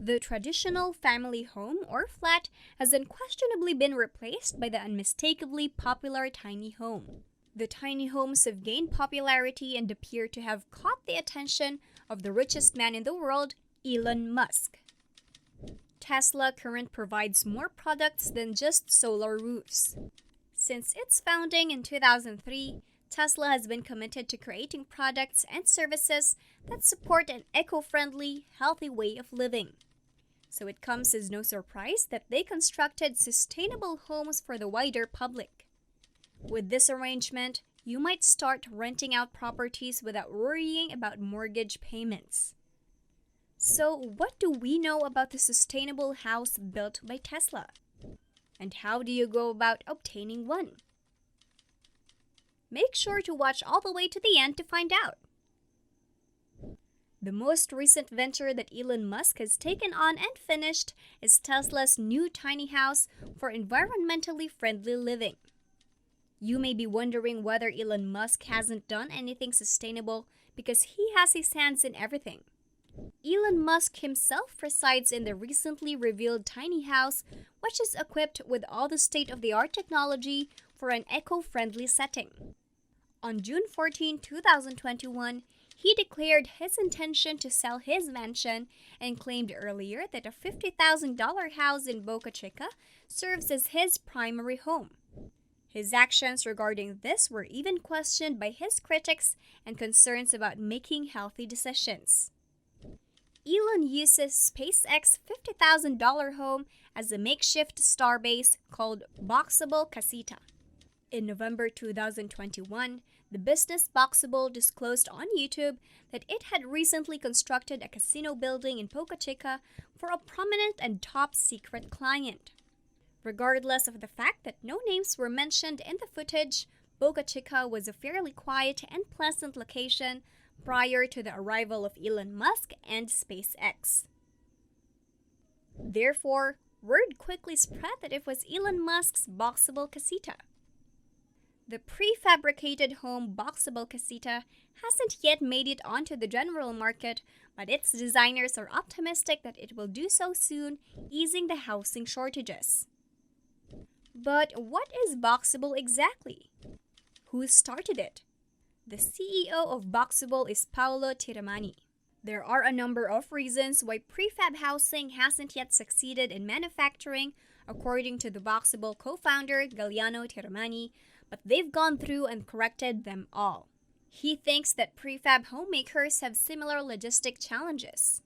The traditional family home or flat has unquestionably been replaced by the unmistakably popular tiny home. The tiny homes have gained popularity and appear to have caught the attention of the richest man in the world, Elon Musk. Tesla currently provides more products than just solar roofs. Since its founding in 2003, Tesla has been committed to creating products and services that support an eco-friendly, healthy way of living. So it comes as no surprise that they constructed sustainable homes for the wider public. With this arrangement, you might start renting out properties without worrying about mortgage payments. So, what do we know about the sustainable house built by Tesla? And how do you go about obtaining one? Make sure to watch all the way to the end to find out. The most recent venture that Elon Musk has taken on and finished is Tesla's new tiny house for environmentally friendly living. You may be wondering whether Elon Musk hasn't done anything sustainable because he has his hands in everything. Elon Musk himself resides in the recently revealed tiny house, which is equipped with all the state-of-the-art technology for an eco-friendly setting. On June 14, 2021, he declared his intention to sell his mansion and claimed earlier that a $50,000 house in Boca Chica serves as his primary home. His actions regarding this were even questioned by his critics and concerns about making healthy decisions. Elon uses SpaceX's $50,000 home as a makeshift starbase called Boxable Casita. In November 2021, the business Boxable disclosed on YouTube that it had recently constructed a casino building in Boca Chica for a prominent and top-secret client. Regardless of the fact that no names were mentioned in the footage, Boca Chica was a fairly quiet and pleasant location prior to the arrival of Elon Musk and SpaceX. Therefore, word quickly spread that it was Elon Musk's Boxable Casita. The prefabricated home Boxable Casita hasn't yet made it onto the general market, but its designers are optimistic that it will do so soon, easing the housing shortages. But what is Boxable exactly? Who started it? The CEO of Boxable is Paolo Tiramani. There are a number of reasons why prefab housing hasn't yet succeeded in manufacturing, according to the Boxable co-founder Galliano Tiramani, but they've gone through and corrected them all. He thinks that prefab homemakers have similar logistic challenges.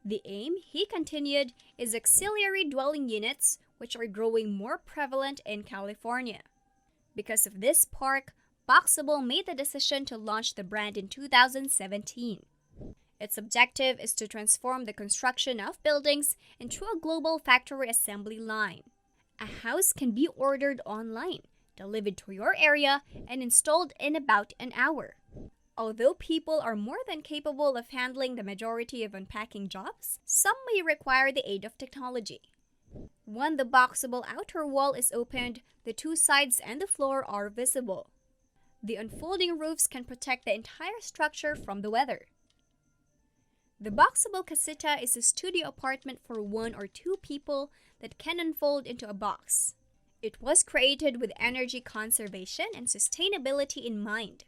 The aim, he continued, is auxiliary dwelling units, which are growing more prevalent in California. Because of this spark, Boxable made the decision to launch the brand in 2017. Its objective is to transform the construction of buildings into a global factory assembly line. A house can be ordered online, delivered to your area, and installed in about an hour. Although people are more than capable of handling the majority of unpacking jobs, some may require the aid of technology. When the Boxable outer wall is opened, the two sides and the floor are visible. The unfolding roofs can protect the entire structure from the weather. The Boxable Casita is a studio apartment for 1 or 2 people that can unfold into a box. It was created with energy conservation and sustainability in mind.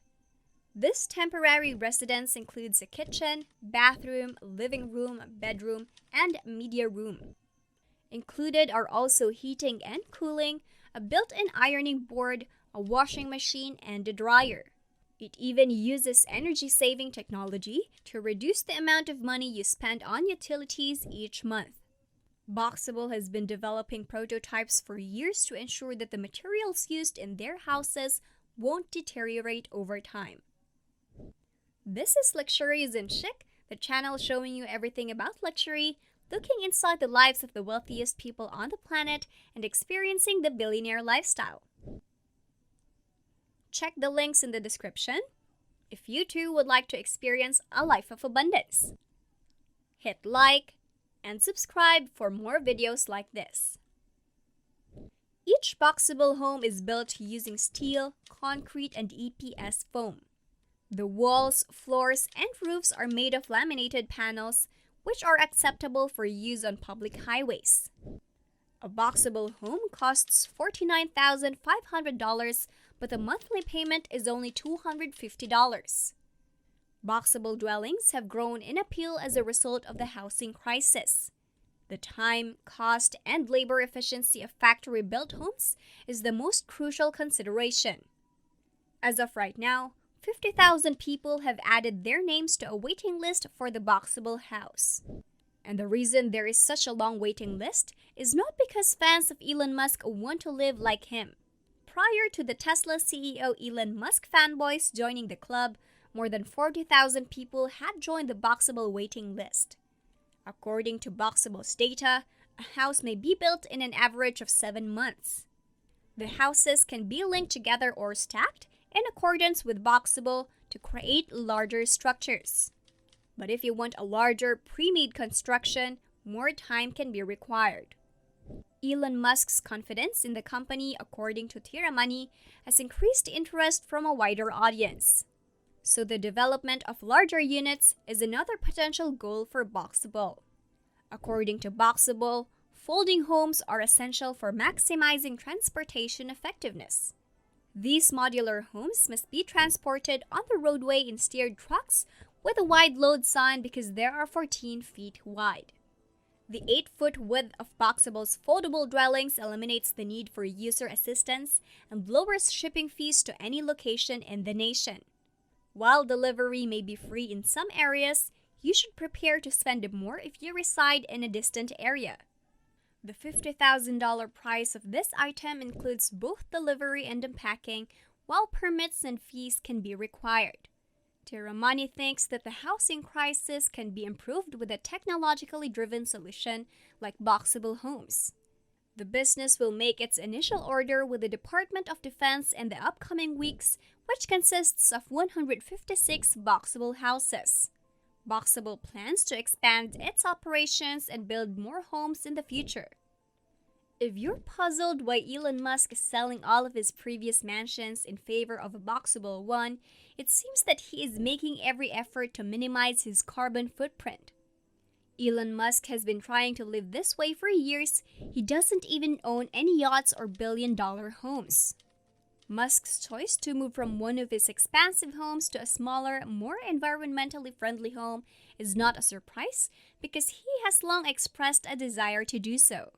This temporary residence includes a kitchen, bathroom, living room, bedroom, and media room. Included are also heating and cooling, a built-in ironing board, a washing machine, and a dryer. It even uses energy-saving technology to reduce the amount of money you spend on utilities each month. Boxable has been developing prototypes for years to ensure that the materials used in their houses won't deteriorate over time. This is Luxurious and Chic, the channel showing you everything about luxury, looking inside the lives of the wealthiest people on the planet, and experiencing the billionaire lifestyle. Check the links in the description if you too would like to experience a life of abundance. Hit like and subscribe for more videos like this. Each Boxable home is built using steel, concrete, and EPS foam. The walls, floors, and roofs are made of laminated panels, which are acceptable for use on public highways. A Boxable home costs $49,500, but the monthly payment is only $250. Boxable dwellings have grown in appeal as a result of the housing crisis. The time, cost, and labor efficiency of factory-built homes is the most crucial consideration. As of right now, 50,000 people have added their names to a waiting list for the Boxable house. And the reason there is such a long waiting list is not because fans of Elon Musk want to live like him. Prior to the Tesla CEO Elon Musk fanboys joining the club, more than 40,000 people had joined the Boxable waiting list. According to Boxable's data, a house may be built in an average of 7 months. The houses can be linked together or stacked in accordance with Boxable to create larger structures. But if you want a larger, pre-made construction, more time can be required. Elon Musk's confidence in the company, according to Tira Money, has increased interest from a wider audience. So the development of larger units is another potential goal for Boxable. According to Boxable, folding homes are essential for maximizing transportation effectiveness. These modular homes must be transported on the roadway in steered trucks with a wide load sign because they are 14 feet wide. The 8-foot width of Boxable's foldable dwellings eliminates the need for user assistance and lowers shipping fees to any location in the nation. While delivery may be free in some areas, you should prepare to spend more if you reside in a distant area. The $50,000 price of this item includes both delivery and unpacking, while permits and fees can be required. Tiramani thinks that the housing crisis can be improved with a technologically driven solution like Boxable homes. The business will make its initial order with the Department of Defense in the upcoming weeks, which consists of 156 Boxable houses. Boxable plans to expand its operations and build more homes in the future. If you're puzzled why Elon Musk is selling all of his previous mansions in favor of a Boxable one, it seems that he is making every effort to minimize his carbon footprint. Elon Musk has been trying to live this way for years. He doesn't even own any yachts or billion-dollar homes. Musk's choice to move from one of his expansive homes to a smaller, more environmentally friendly home is not a surprise because he has long expressed a desire to do so.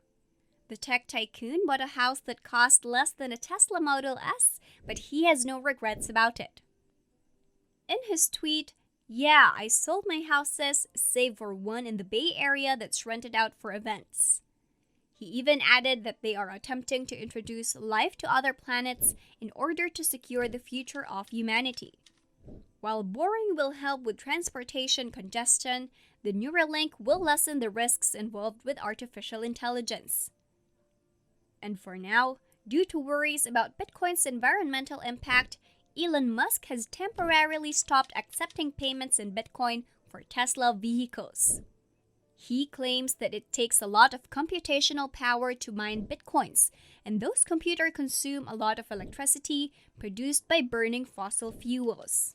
The tech tycoon bought a house that cost less than a Tesla Model S, but he has no regrets about it. In his tweet, "Yeah, I sold my houses, save for one in the Bay Area that's rented out for events." He even added that they are attempting to introduce life to other planets in order to secure the future of humanity. While boring will help with transportation congestion, the Neuralink will lessen the risks involved with artificial intelligence. And for now, due to worries about Bitcoin's environmental impact, Elon Musk has temporarily stopped accepting payments in Bitcoin for Tesla vehicles. He claims that it takes a lot of computational power to mine Bitcoins, and those computers consume a lot of electricity produced by burning fossil fuels.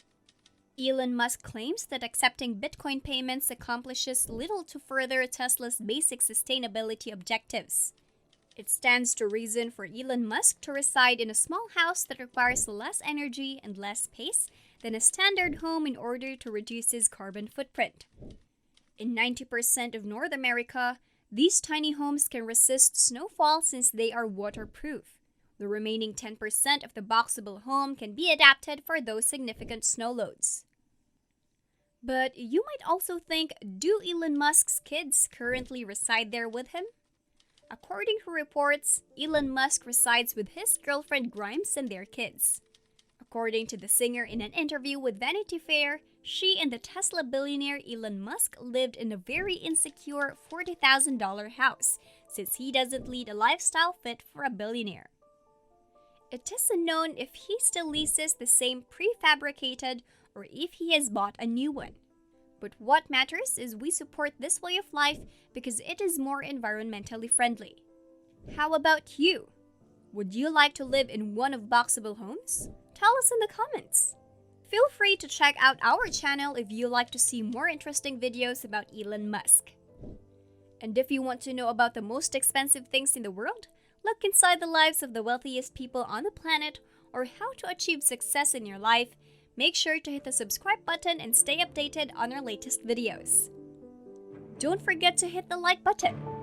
Elon Musk claims that accepting Bitcoin payments accomplishes little to further Tesla's basic sustainability objectives. It stands to reason for Elon Musk to reside in a small house that requires less energy and less space than a standard home in order to reduce his carbon footprint. In 90% of North America, these tiny homes can resist snowfall since they are waterproof. The remaining 10% of the Boxable home can be adapted for those significant snow loads. But you might also think, do Elon Musk's kids currently reside there with him? According to reports, Elon Musk resides with his girlfriend Grimes and their kids. According to the singer in an interview with Vanity Fair, she and the Tesla billionaire Elon Musk lived in a very insecure $40,000 house since he doesn't lead a lifestyle fit for a billionaire. It is unknown if he still leases the same prefabricated or if he has bought a new one. But what matters is we support this way of life because it is more environmentally friendly. How about you? Would you like to live in one of Boxable homes? Tell us in the comments. Feel free to check out our channel if you like to see more interesting videos about Elon Musk. And if you want to know about the most expensive things in the world, look inside the lives of the wealthiest people on the planet, or how to achieve success in your life, make sure to hit the subscribe button and stay updated on our latest videos. Don't forget to hit the like button.